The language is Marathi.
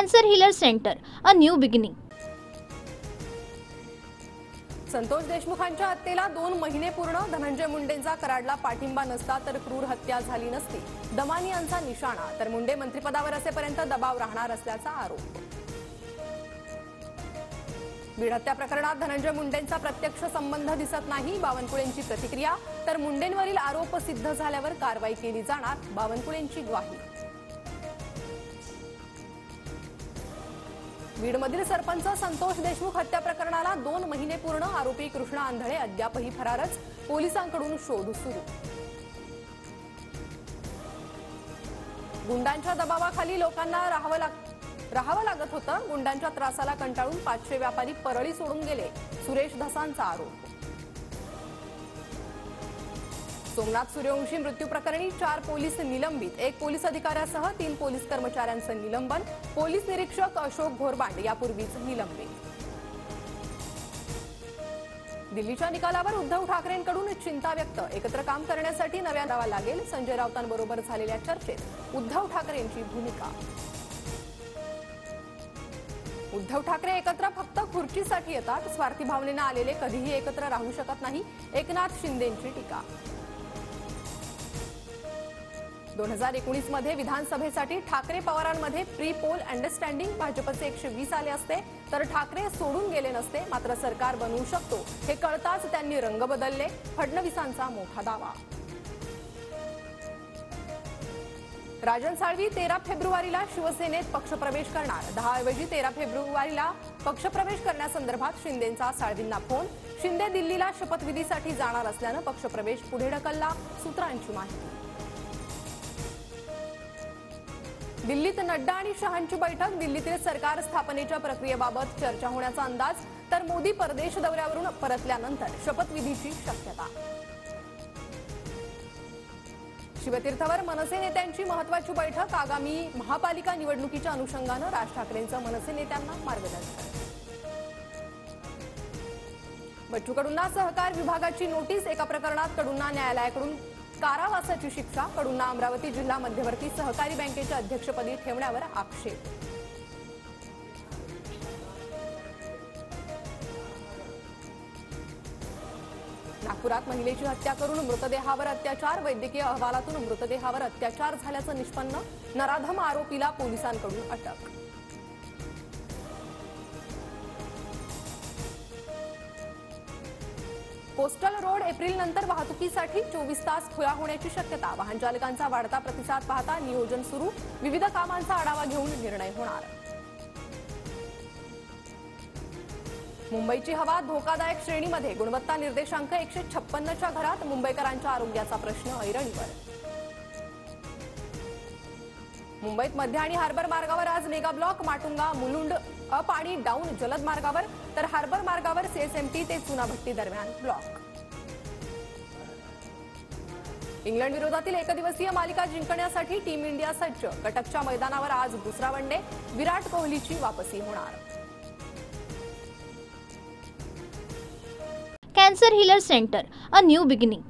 Cancer healer centre, a new beginning. Santosh देशमुखांच्या हत्येला 2 महिने पूर्ण. धनंजय मुंडेंचा कराडला पाठिंबा नसता तर क्रूर हत्या झाली नसती. दमानी यांचा निशाणा. तर मुंडे मंत्रिपदावर असेपर्यंत दबाव राहणार असल्याचा आरोप. बीड हत्या प्रकरणात धनंजय मुंडेंचा प्रत्यक्ष संबंध दिसत नाही. बावनकुळेंची प्रतिक्रिया. तर मुंडेंवरील आरोप सिद्ध झाल्यावर कारवाई केली जाणार, बावनकुळेंची ग्वाही. बीडमधील सरपंच संतोष देशमुख हत्या प्रकरणाला 2 महिने पूर्ण. आरोपी कृष्णा आंधळे अद्यापही फरारच. पोलिसांकडून शोध सुरू. गुंडांच्या दबावाखाली लोकांना राहावं लागत होतं. गुंडांच्या त्रासाला कंटाळून 500 व्यापारी परळी सोडून गेले. सुरेश धसांचा आरोप. सोमनाथ सूर्यवंशी मृत्यू प्रकरणी 4 पोलीस निलंबित. 1 पोलीस अधिकाऱ्यासह 3 पोलीस कर्मचाऱ्यांचं निलंबन. पोलीस निरीक्षक अशोक घोरबांड यापूर्वीच निलंबित. दिल्लीच्या निकालावर उद्धव ठाकरेंकडून चिंता व्यक्त. एकत्र काम करण्यासाठी नव्या दावा लागेल. संजय राऊतांबरोबर झालेल्या चर्चेत उद्धव ठाकरेंची भूमिका. उद्धव ठाकरे एकत्र फक्त खुर्चीसाठी येतात. स्वार्थी भावनेने आलेले कधीही एकत्र राहू शकत नाही. एकनाथ शिंदेंची टीका. 2019 मध्ये विधानसभेसाठी ठाकरे पवारांमध्ये प्री पोल अंडरस्टँडिंग. भाजपचे 120 आले असते तर ठाकरे सोडून गेले नसते. मात्र सरकार बनवू शकतो हे कळताच त्यांनी रंग बदलले. फडणवीसांचा मोठा दावा. राजन साळवी 13 फेब्रुवारीला शिवसेनेत पक्षप्रवेश करणार. 10 ऐवजी 13 फेब्रुवारीला पक्षप्रवेश करण्यासंदर्भात शिंदेंचा साळवींना फोन. शिंदे दिल्लीला शपथविधीसाठी जाणार असल्यानं पक्षप्रवेश पुढे ढकलला, सूत्रांची माहिती. दिल्लीत नड्डा आणि शहांची बैठक. दिल्लीतील सरकार स्थापनेच्या प्रक्रियेबाबत चर्चा होण्याचा अंदाज. तर मोदी परदेश दौऱ्यावरून परतल्यानंतर शपथविधीची शक्यता. शिवतीर्थवर मनसे नेत्यांची महत्त्वाची बैठक. आगामी महापालिका निवडणुकीच्या अनुषंगानं राज ठाकरेंचं मनसे नेत्यांना मार्गदर्शन. बच्चू कडूंना सहकार विभागाची नोटीस. एका प्रकरणात कडूंना न्यायालयाकडून कारावासाची शिक्षा. कडूंना अमरावती जिल्हा मध्यवर्ती सहकारी बँकेच्या अध्यक्षपदी ठेवण्यावर आक्षेप. नागपुरात महिलेची हत्या करून मृतदेहावर अत्याचार. वैद्यकीय अहवालातून मृतदेहावर अत्याचार झाल्याचं निष्पन्न. नराधम आरोपीला पोलिसांकडून अटक. कोस्टल रोड एप्रिल नंतर वाहतुकीसाठी 24 तास खुला होण्याची शक्यता. वाहन चालकांचा वाढता प्रतिसाद पाहता नियोजन सुरू. विविध कामांचा आढावा घेऊन निर्णय होणार. मुंबईची हवा धोकादायक श्रेणीमध्ये. गुणवत्ता निर्देशांक 156च्या घरात. मुंबईकरांच्या आरोग्याचा प्रश्न ऐरणीवर. मुंबईत मध्य आणि हार्बर मार्गावर आज mega block. Matunga Mulund up आणि डाऊन जलद मार्गावर. तर हार्बर मार्गावर सीएसएमटी ते चुनाभट्टी दरम्यान ब्लॉक. इंग्लंड विरोधातील एकदिवसीय मालिका जिंकण्यासाठी टीम इंडिया सज्ज. कटकच्या मैदानावर आज दुसरा वनडे. विराट कोहलीची वापसी होणार. Cancer healer centre, a new beginning.